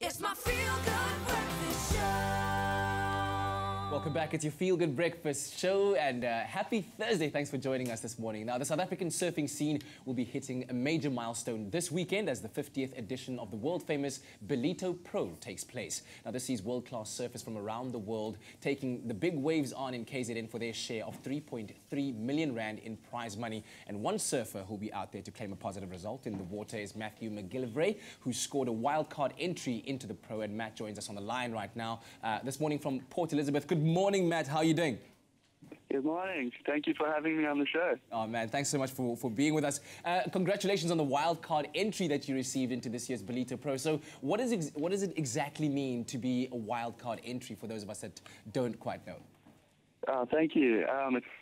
It's my feel-good breakfast show. Welcome back. It's your Feel Good Breakfast show, and happy Thursday. Thanks for joining us this morning. Now, the South African surfing scene will be hitting a major milestone this weekend as the 50th edition of the world-famous Ballito Pro takes place. Now, this sees world-class surfers from around the world taking the big waves on in KZN for their share of 3.3 million rand in prize money. And one surfer who'll be out there to claim a positive result in the water is Matthew McGillivray, who scored a wildcard entry into the Pro. And Matt joins us on the line right now this morning from Port Elizabeth. Good morning, Matt. How are you doing? Good morning. Thank you for having me on the show. Oh, man, thanks so much for being with us. Congratulations on the wildcard entry that you received into this year's Ballito Pro. So what does it exactly mean to be a wildcard entry for those of us that don't quite know? Thank you.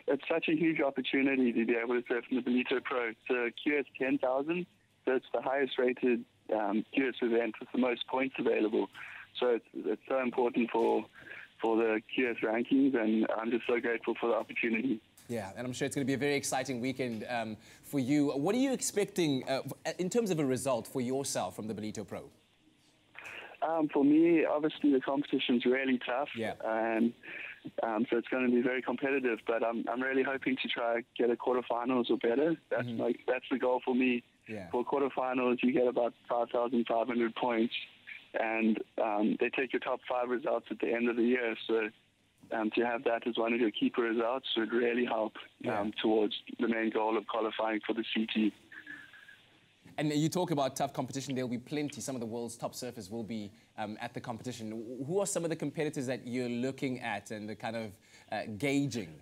It's such a huge opportunity to be able to surf in the Ballito Pro. It's a QS 10,000, so it's the highest rated QS event with the most points available. So it's so important for the QS rankings, and I'm just so grateful for the opportunity. Yeah, and I'm sure it's going to be a very exciting weekend for you. What are you expecting in terms of a result for yourself from the Ballito Pro? For me, obviously the competition's really tough, yeah. And so it's going to be very competitive. But I'm really hoping to try get a quarterfinals or better. That's the goal for me. Yeah. For quarterfinals, you get about 5,500 points. And they take your top 5 results at the end of the year. So to have that as one of your keeper results would really help towards the main goal of qualifying for the CT. And you talk about tough competition. There will be plenty. Some of the world's top surfers will be at the competition. Who are some of the competitors that you're looking at and the kind of gauging?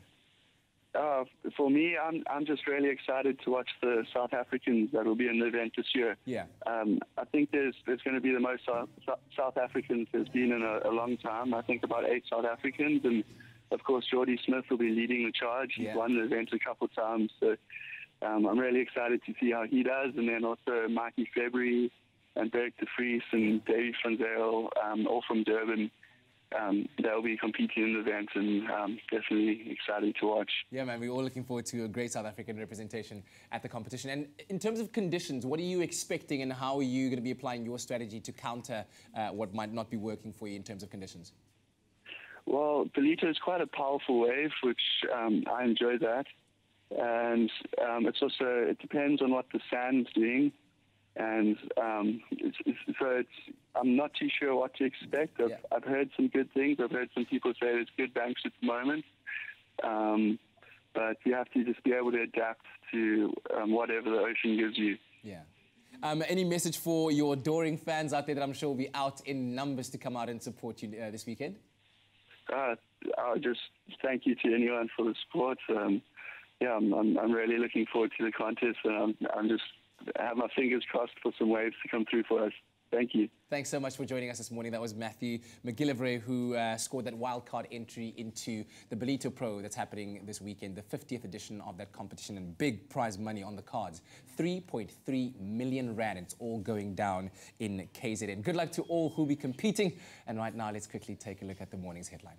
For me, I'm just really excited to watch the South Africans that will be in the event this year. Yeah. I think there's going to be the most South Africans there's been in a long time. I think about 8 South Africans, and of course Jordy Smith will be leading the charge. He's won the event a couple of times, so I'm really excited to see how he does. And then also Mikey February and Dirk de Vries and Davy van Zyl, all from Durban. They'll be competing in the event, and definitely excited to watch. Yeah, man, we're all looking forward to a great South African representation at the competition. And in terms of conditions, what are you expecting, and how are you going to be applying your strategy to counter what might not be working for you in terms of conditions? Well, Balito is quite a powerful wave, which I enjoy that. And it depends on what the sand's doing. And I'm not too sure what to expect. I've heard some good things. I've heard some people say there's good banks at the moment. But you have to just be able to adapt to whatever the ocean gives you. Yeah. Any message for your adoring fans out there that I'm sure will be out in numbers to come out and support you this weekend? I'll just thank you to anyone for the support. I'm really looking forward to the contest, and I have my fingers crossed for some waves to come through for us. Thank you. Thanks so much for joining us this morning. That was Matthew McGillivray, who scored that wildcard entry into the Ballito Pro that's happening this weekend, the 50th edition of that competition, and big prize money on the cards. 3.3 million rand. It's all going down in KZN. Good luck to all who'll be competing. And right now, let's quickly take a look at the morning's headline.